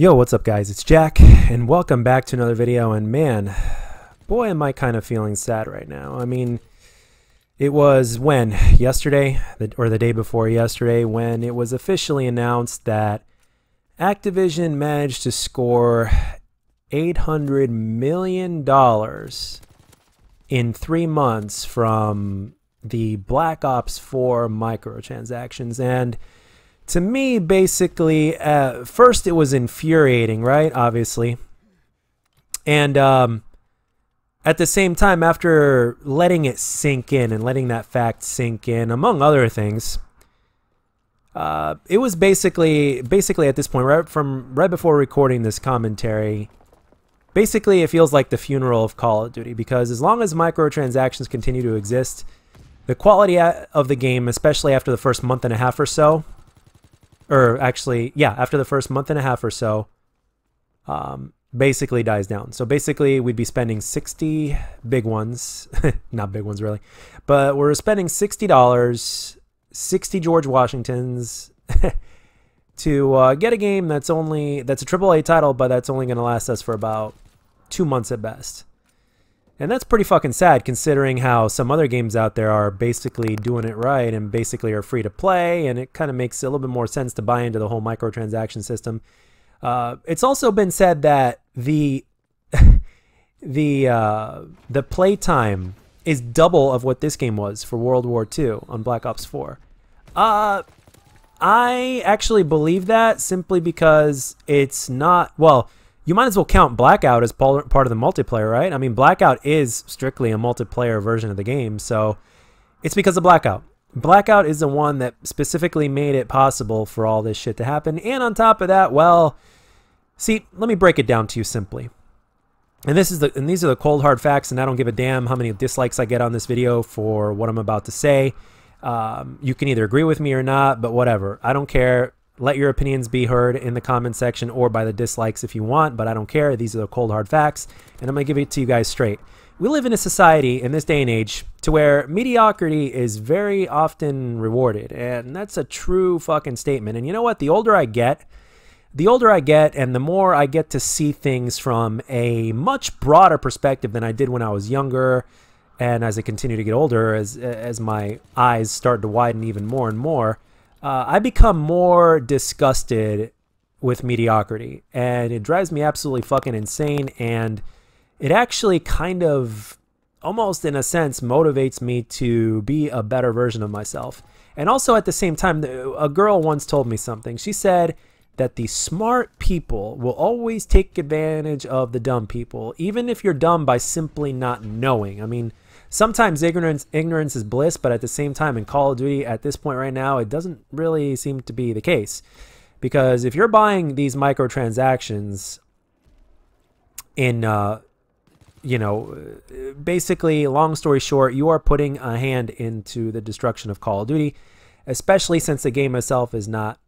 Yo, what's up guys? It's Jack and welcome back to another video. And man, boy am I kind of feeling sad right now. I mean, it was yesterday or the day before yesterday when it was officially announced that Activision managed to score $800 million in 3 months from the Black Ops 4 microtransactions. And to me, basically, first it was infuriating, right? Obviously. And at the same time, after letting it sink in and letting that fact sink in, among other things, it was basically at this point, right before recording this commentary, basically it feels like the funeral of Call of Duty, because as long as microtransactions continue to exist, the quality of the game, especially after the first month and a half or so, after the first month and a half or so, basically dies down. So basically we'd be spending 60 big ones, not big ones really, but we're spending $60, 60 George Washingtons to get a game that's a AAA title, but that's only going to last us for about 2 months at best. And that's pretty fucking sad, considering how some other games out there are basically doing it right and basically are free to play, and it kind of makes a little bit more sense to buy into the whole microtransaction system. It's also been said that the play time is double of what this game was for World War II on Black Ops 4. I actually believe that simply because it's not, well, you might as well count Blackout as part of the multiplayer, right? I mean, Blackout is strictly a multiplayer version of the game, so it's because of Blackout. Blackout is the one that specifically made it possible for all this shit to happen. And on top of that, well, see, let me break it down to you simply. And these are the cold hard facts, and I don't give a damn how many dislikes I get on this video for what I'm about to say. You can either agree with me or not, but whatever. I don't care. Let your opinions be heard in the comment section or by the dislikes if you want, but I don't care. These are the cold hard facts, and I'm going to give it to you guys straight. We live in a society in this day and age to where mediocrity is very often rewarded, and that's a true fucking statement. And you know what? The older I get and the more I get to see things from a much broader perspective than I did when I was younger, and as I continue to get older, as my eyes start to widen even more and more, I become more disgusted with mediocrity, and it drives me absolutely fucking insane, and it actually kind of, almost in a sense, motivates me to be a better version of myself. And also at the same time, a girl once told me something. She said that the smart people will always take advantage of the dumb people, even if you're dumb by simply not knowing. I mean, sometimes ignorance is bliss, but at the same time in Call of Duty at this point right now, it doesn't really seem to be the case. Because if you're buying these microtransactions in, basically, long story short, you are putting a hand into the destruction of Call of Duty, especially since the game itself is not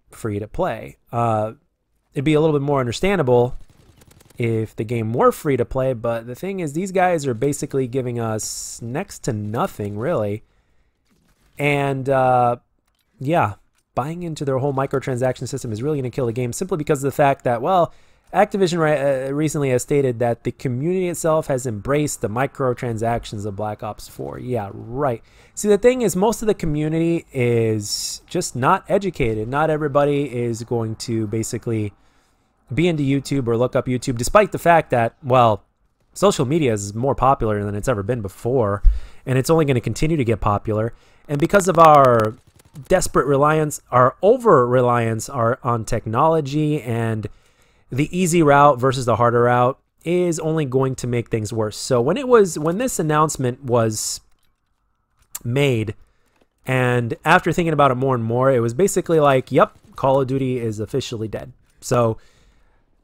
free to play. It'd be a little bit more understandable if the game were free to play, but the thing is, these guys are basically giving us next to nothing, really. And yeah, buying into their whole microtransaction system is really going to kill the game, simply because of the fact that, well, Activision recently has stated that the community itself has embraced the microtransactions of Black Ops 4. Yeah, right. See, the thing is, most of the community is just not educated. Not everybody is going to basically be into YouTube or look up YouTube, despite the fact that, well, social media is more popular than it's ever been before, and it's only going to continue to get popular. And because of our desperate reliance, our over-reliance on technology, and the easy route versus the harder route is only going to make things worse. So when this announcement was made, and after thinking about it more and more, it was basically like, yep, Call of Duty is officially dead. So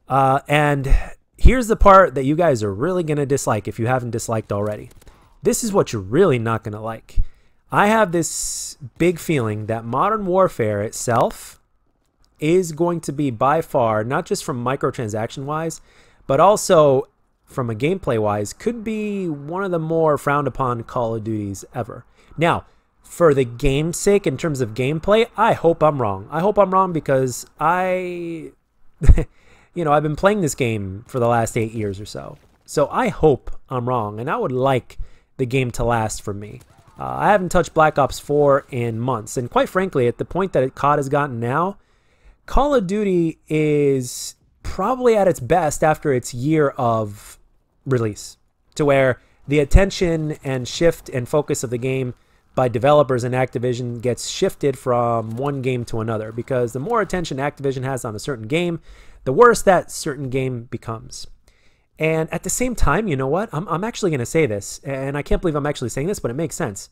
and here's the part that you guys are really going to dislike if you haven't disliked already. This is what you're really not going to like. I have this big feeling that Modern Warfare itself is going to be by far, not just from microtransaction wise, but also from a gameplay wise, could be one of the more frowned upon Call of Duties ever. Now, for the game's sake, in terms of gameplay, I hope I'm wrong. I hope I'm wrong because you know, I've been playing this game for the last 8 years or so. So I hope I'm wrong, and I would like the game to last for me. I haven't touched Black Ops 4 in months, and quite frankly, at the point that COD has gotten now, Call of Duty is probably at its best after its year of release, to where the attention and shift and focus of the game by developers and Activision gets shifted from one game to another, because the more attention Activision has on a certain game, the worse that certain game becomes. And at the same time, you know what? I'm actually going to say this, and I can't believe I'm actually saying this, but it makes sense.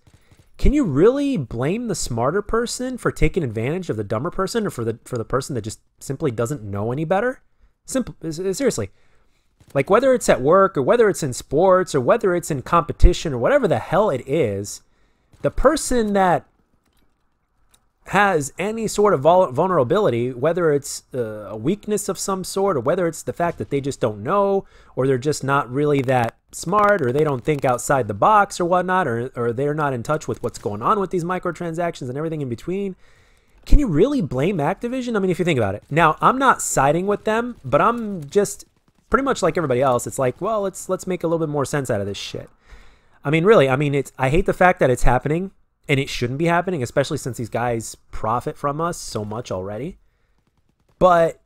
Can you really blame the smarter person for taking advantage of the dumber person, or for the person that just simply doesn't know any better? Seriously. Like, whether it's at work, or whether it's in sports, or whether it's in competition, or whatever the hell it is, the person that has any sort of vulnerability, whether it's a weakness of some sort, or whether it's the fact that they just don't know, or they're just not really that smart, or they don't think outside the box or whatnot, or they're not in touch with what's going on with these microtransactions and everything in between, can you really blame Activision? I mean, if you think about it. Now, I'm not siding with them, but I'm just pretty much like everybody else. It's like, well, let's make a little bit more sense out of this shit. I mean, really, I mean, I hate the fact that it's happening. And it shouldn't be happening, especially since these guys profit from us so much already. But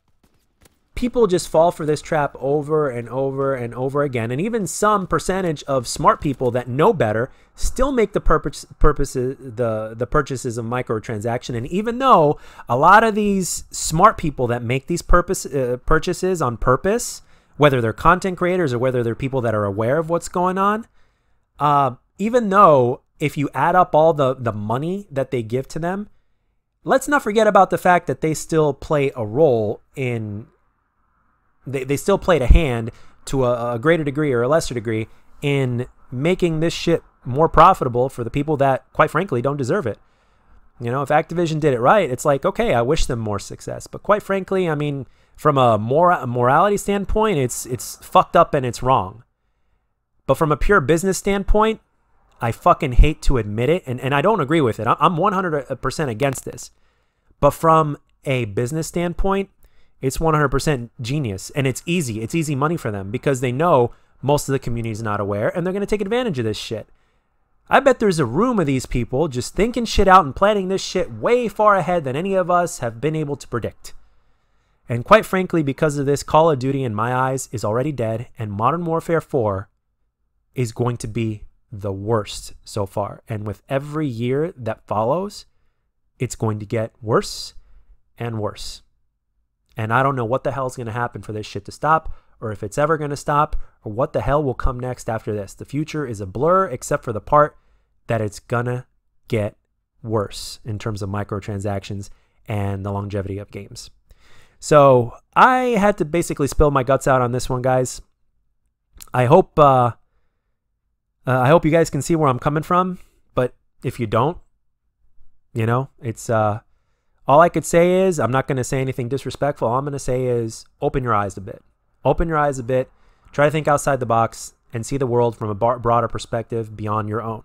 people just fall for this trap over and over and over again. And even some percentage of smart people that know better still make the purchases of microtransaction. And even though a lot of these smart people that make these purchases on purpose, whether they're content creators or whether they're people that are aware of what's going on, even though if you add up all the money that they give to them, let's not forget about the fact that they still play a role in, they still played a hand to a greater degree or a lesser degree in making this shit more profitable for the people that, quite frankly, don't deserve it. You know, if Activision did it right, it's like, okay, I wish them more success. But quite frankly, I mean, from a morality standpoint, it's fucked up and it's wrong. But from a pure business standpoint, I fucking hate to admit it, and I don't agree with it. I'm 100% against this. But from a business standpoint, it's 100% genius, and it's easy. It's easy money for them because they know most of the community is not aware, and they're going to take advantage of this shit. I bet there's a room of these people just thinking shit out and planning this shit way far ahead than any of us have been able to predict. And quite frankly, because of this, Call of Duty, in my eyes, is already dead, and Modern Warfare 4 is going to be the worst so far. And with every year that follows, it's going to get worse and worse. And I don't know what the hell is going to happen for this shit to stop, or if it's ever going to stop, or what the hell will come next after this. The future is a blur, except for the part that it's going to get worse in terms of microtransactions and the longevity of games. So I had to basically spill my guts out on this one, guys. I hope you guys can see where I'm coming from, but if you don't, you know, it's all I could say is, I'm not going to say anything disrespectful. All I'm going to say is open your eyes a bit. Open your eyes a bit. Try to think outside the box and see the world from a broader perspective beyond your own.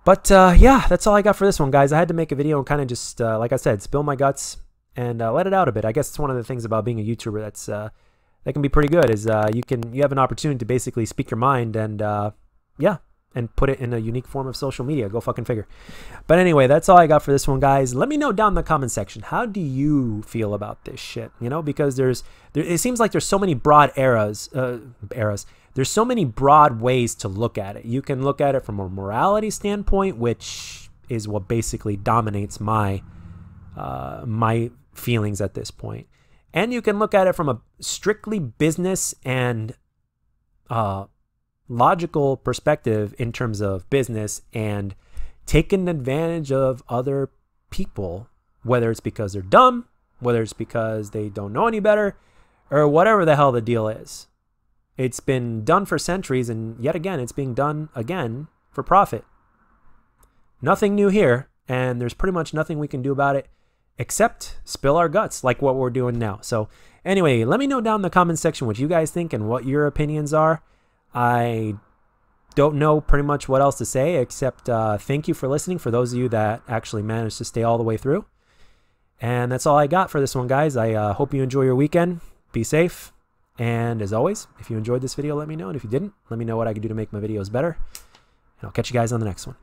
But yeah, that's all I got for this one, guys. I had to make a video and kind of just, like I said, spill my guts and let it out a bit. I guess it's one of the things about being a YouTuber that's that can be pretty good, is you have an opportunity to basically speak your mind and yeah, and put it in a unique form of social media. Go fucking figure. But anyway, that's all I got for this one, guys. Let me know down in the comment section, how do you feel about this shit? You know, because it seems like there's so many broad eras. There's so many broad ways to look at it. You can look at it from a morality standpoint, which is what basically dominates my my feelings at this point. And you can look at it from a strictly business and logical perspective in terms of business and taking advantage of other people, whether it's because they're dumb, whether it's because they don't know any better, or whatever the hell the deal is. It's been done for centuries, and yet again, it's being done again for profit. Nothing new here, and there's pretty much nothing we can do about it except spill our guts like what we're doing now. So anyway, let me know down in the comment section what you guys think and what your opinions are. I don't know pretty much what else to say except thank you for listening, for those of you that actually managed to stay all the way through. And that's all I got for this one, guys. I hope you enjoy your weekend. be safe. And as always, if you enjoyed this video, let me know. And if you didn't, let me know what I can do to make my videos better. And I'll catch you guys on the next one.